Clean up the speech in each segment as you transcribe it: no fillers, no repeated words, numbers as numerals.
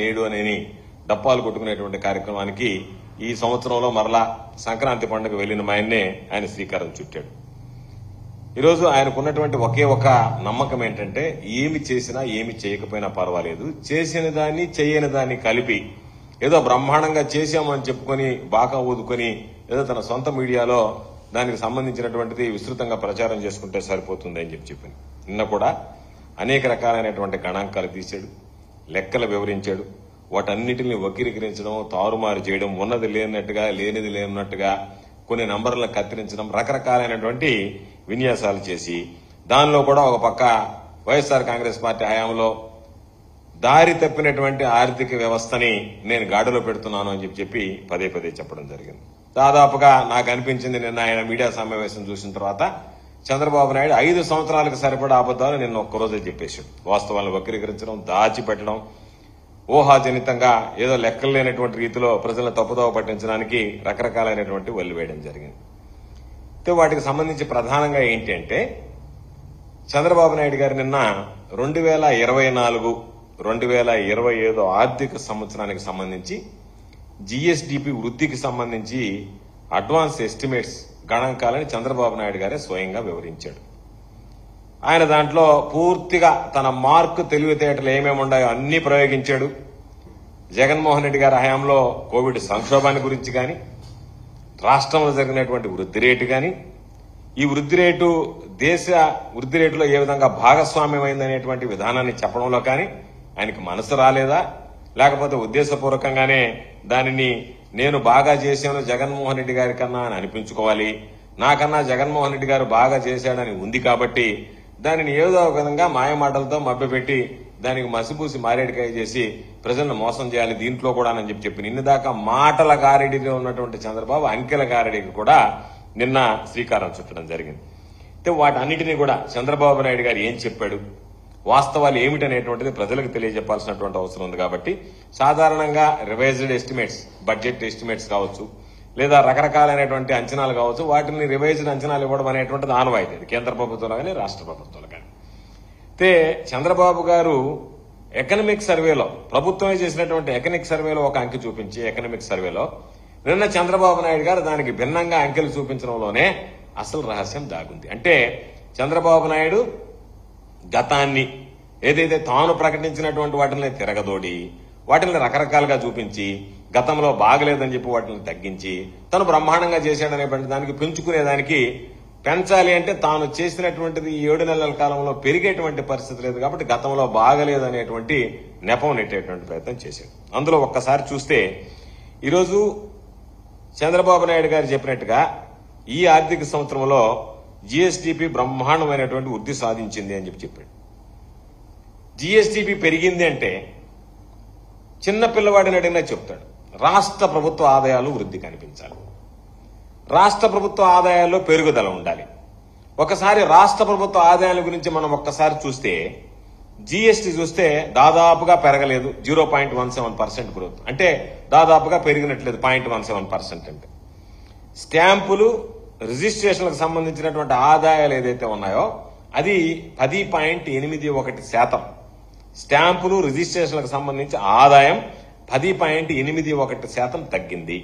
నేడు అని డప్పాలు కొట్టుకునేటువంటి కార్యక్రమానికి ఈ సంవత్సరంలో మరలా సంక్రాంతి పండుగ వెళ్లిన మాయన్నే ఆయన శ్రీకారం చుట్టాడు. ఈరోజు ఆయనకున్నటువంటి ఒకే ఒక నమ్మకం ఏంటంటే ఏమి చేసినా ఏమి చేయకపోయినా పర్వాలేదు, చేసిన దాన్ని చేయని దాన్ని కలిపి ఏదో బ్రహ్మాండంగా చేశామని చెప్పుకొని బాగా ఊదుకొని ఏదో తన సొంత మీడియాలో దానికి సంబంధించినటువంటిది విస్తృతంగా ప్రచారం చేసుకుంటే సరిపోతుంది అని చెప్పింది. నిన్న కూడా అనేక రకాలైనటువంటి గణాంకాలు తీశాడు, లెక్కలు వివరించాడు, వాటన్నిటిని వక్రీకరించడం, తారుమారు చేయడం, ఉన్నది లేనట్టుగా లేనిది లేనట్టుగా కొన్ని నంబర్లను కత్తిరించడం, రకరకాలైనటువంటి విన్యాసాలు చేసి దానిలో కూడా ఒక పక్క వైఎస్ఆర్ కాంగ్రెస్ పార్టీ హయాంలో దారి తప్పినటువంటి ఆర్థిక వ్యవస్థని నేను గాడిలో పెడుతున్నాను అని చెప్పి పదే పదే చెప్పడం జరిగింది. దాదాపుగా నాకు అనిపించింది నిన్న ఆయన మీడియా సమావేశం చూసిన తర్వాత చంద్రబాబు నాయుడు 5 సంవత్సరాలకు సరిపడా అబద్దాలు నిన్న ఒక్కరోజే చెప్పేశాడు. వాస్తవాలను వక్రీకరించడం, దాచిపెట్టడం, ఊహాజనితంగా ఏదో లెక్కలు లేనటువంటి రీతిలో ప్రజలను తప్పుదోవ పట్టించడానికి రకరకాలైనటువంటి వల్లి వేయడం జరిగింది. వాటికి సంబంధించి ప్రధానంగా ఏంటి అంటే చంద్రబాబు నాయుడు గారు నిన్న 2024-2025 ఆర్థిక సంవత్సరానికి సంబంధించి జీఎస్డీపీ వృద్ధికి సంబంధించి అడ్వాన్స్ ఎస్టిమేట్స్ గణాంకాలని చంద్రబాబు నాయుడు గారే స్వయంగా వివరించాడు. ఆయన దాంట్లో పూర్తిగా తన మార్కు తెలివితేటలు ఏమేమి ఉన్నాయో అన్ని ప్రయోగించాడు. జగన్మోహన్ రెడ్డి గారి హయాంలో కోవిడ్ సంక్షోభాన్ని గురించి కానీ, రాష్ట్రంలో జరిగినటువంటి వృద్ధి రేటు కానీ, ఈ వృద్ధి రేటు దేశ వృద్ధి రేటులో ఏ విధంగా భాగస్వామ్యమైందనేటువంటి విధానాన్ని చెప్పడంలో కానీ ఆయనకు మనసు రాలేదా, లేకపోతే ఉద్దేశపూర్వకంగానే దానిని నేను బాగా చేశాను జగన్మోహన్ రెడ్డి గారి కన్నా అని అనిపించుకోవాలి, నాకన్నా జగన్మోహన్ రెడ్డి గారు బాగా చేశాడని ఉంది కాబట్టి దానిని ఏదో ఒక విధంగా మాయమాటలతో మభ్యపెట్టి దానికి మసిపూసి మారేడికాయ చేసి ప్రజలను మోసం చేయాలి దీంట్లో కూడా అని చెప్పి నిన్న దాకా మాటల గారడిలో ఉన్నటువంటి చంద్రబాబు అంకెల గారడికి కూడా నిన్న శ్రీకారం చుట్టడం జరిగింది. వాటన్నిటినీ కూడా చంద్రబాబు నాయుడు గారు ఏం చెప్పాడు, వాస్తవాలు ఏమిటనేటువంటిది ప్రజలకు తెలియజెప్పాల్సినటువంటి అవసరం ఉంది. కాబట్టి సాధారణంగా రివైజ్డ్ ఎస్టిమేట్స్, బడ్జెట్ ఎస్టిమేట్స్ కావచ్చు, లేదా రకరకాలైనటువంటి అంచనాలు కావచ్చు, వాటిని రివైజ్డ్ అంచనాలు ఇవ్వడం అనేటువంటిది ఆనవాయితీ, కేంద్ర ప్రభుత్వాలు కానీ రాష్ట్ర ప్రభుత్వాలు కానీ. అయితే చంద్రబాబు గారు ఎకనామిక్ సర్వేలో, ప్రభుత్వమే చేసినటువంటి ఎకనామిక్ సర్వేలో ఒక అంకె చూపించి, ఎకనామిక్ సర్వేలో నిన్న చంద్రబాబు నాయుడు గారు దానికి భిన్నంగా అంకెలు చూపించడంలోనే అసలు రహస్యం దాగుంది. అంటే చంద్రబాబు నాయుడు గతాన్ని ఏదైతే తాను ప్రకటించినటువంటి వాటిని తిరగదోడి వాటిని రకరకాలుగా చూపించి గతంలో బాగలేదని చెప్పి వాటిని తగ్గించి తను బ్రహ్మాండంగా చేశాడనేటువంటి దానికి పెంచుకునేదానికి, పెంచాలి అంటే తాను చేసినటువంటిది 7 నెలల కాలంలో పెరిగేటువంటి పరిస్థితి లేదు కాబట్టి గతంలో బాగలేదనేటువంటి నెపం నెట్టేటువంటి ప్రయత్నం చేశాడు. అందులో ఒక్కసారి చూస్తే ఈరోజు చంద్రబాబు నాయుడు గారు చెప్పినట్టుగా ఈ ఆర్థిక సంవత్సరంలో జీఎస్డీపీ బ్రహ్మాండమైనటువంటి వృద్ధి సాధించింది అని చెప్పాడు. జీఎస్డీపీ పెరిగింది అంటే చిన్న పిల్లవాడిని అడిగినా చెప్తాడు రాష్ట్ర ప్రభుత్వ ఆదాయాలు వృద్ధి కనిపించాలి, రాష్ట్ర ప్రభుత్వ ఆదాయాల్లో పెరుగుదల ఉండాలి. ఒకసారి రాష్ట్ర ప్రభుత్వ ఆదాయాల గురించి మనం ఒక్కసారి చూస్తే జీఎస్టీ చూస్తే దాదాపుగా పెరగలేదు, 0.17% గ్రోత్, అంటే దాదాపుగా పెరిగినట్లేదు 0.17%. అంటే స్టాంపులు రిజిస్ట్రేషన్లకు సంబంధించినటువంటి ఆదాయాలు ఏదైతే ఉన్నాయో అది 10.81%. స్టాంపులు రిజిస్ట్రేషన్లకు సంబంధించి ఆదాయం 10.81% తగ్గింది.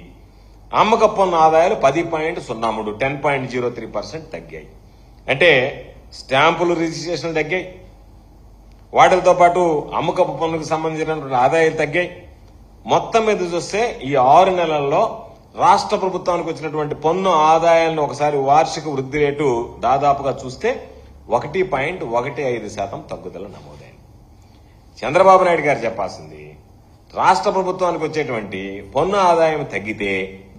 అమ్మక పన్ను ఆదాయాలు 10.03 10.03% తగ్గాయి. అంటే స్టాంపులు రిజిస్ట్రేషన్లు తగ్గాయి, వాటితో పాటు అమ్మకపు పన్నుకు సంబంధించినటువంటి ఆదాయాలు తగ్గాయి. మొత్తం మీద చూస్తే ఈ 6 నెలల్లో రాష్ట్ర ప్రభుత్వానికి వచ్చినటువంటి పన్ను ఆదాయాలను ఒకసారి వార్షిక వృద్ధి రేటు దాదాపుగా చూస్తే 1.15% తగ్గుదల నమోదైంది. చంద్రబాబు నాయుడు గారు చెప్పాల్సింది రాష్ట్ర ప్రభుత్వానికి వచ్చేటువంటి పన్ను ఆదాయం తగ్గితే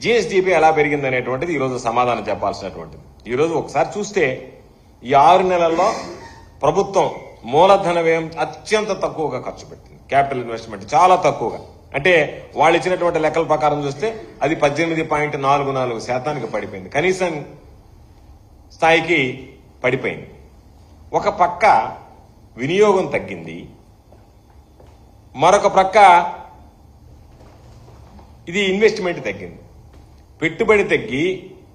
జీఎస్డీపీ ఎలా పెరిగిందనేటువంటిది ఈరోజు సమాధానం చెప్పాల్సినటువంటిది. ఈరోజు ఒకసారి చూస్తే ఈ 6 నెలల్లో ప్రభుత్వం మూలధన వ్యయం అత్యంత తక్కువగా ఖర్చు పెట్టింది, క్యాపిటల్ ఇన్వెస్ట్మెంట్ చాలా తక్కువగా. అంటే వాళ్ళు ఇచ్చినటువంటి లెక్కల ప్రకారం చూస్తే అది 18.44% పడిపోయింది, కనీసం స్థాయికి పడిపోయింది. ఒక పక్క వినియోగం తగ్గింది, మరొక ప్రక్క ఇది ఇన్వెస్ట్మెంట్ తగ్గింది. పెట్టుబడి తగ్గి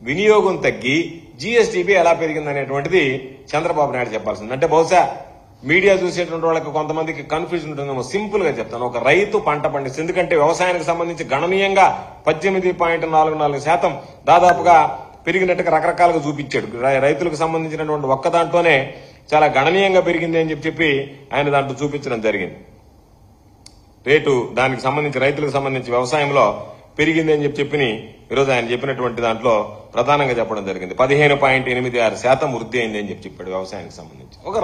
వినియోగం తగ్గి జీఎస్డీపీ ఎలా పెరిగింది అనేటువంటిది చంద్రబాబు నాయుడు చెప్పాల్సింది. అంటే బహుశా మీడియా చూసేటువంటి వాళ్ళకి కొంతమందికి కన్ఫ్యూజన్ ఉంటుందేమో. సింపుల్ గా చెప్తాను. ఒక రైతు పంట పండిస్తుంది, ఎందుకంటే వ్యవసాయానికి సంబంధించి గణనీయంగా 18.44% దాదాపుగా పెరిగినట్టుగా రకరకాలుగా చూపించాడు. రైతులకు సంబంధించినటువంటి ఒక్క దాంట్లోనే చాలా గణనీయంగా పెరిగింది అని చెప్పి ఆయన దాంట్లో చూపించడం జరిగింది. రేటు దానికి సంబంధించి రైతులకు సంబంధించి వ్యవసాయంలో పెరిగింది అని చెప్పి ఈరోజు ఆయన చెప్పినటువంటి దాంట్లో ప్రధానంగా చెప్పడం జరిగింది. 15.86% వృద్ధి అయింది అని చెప్పాడు వ్యవసాయానికి సంబంధించి. ఒక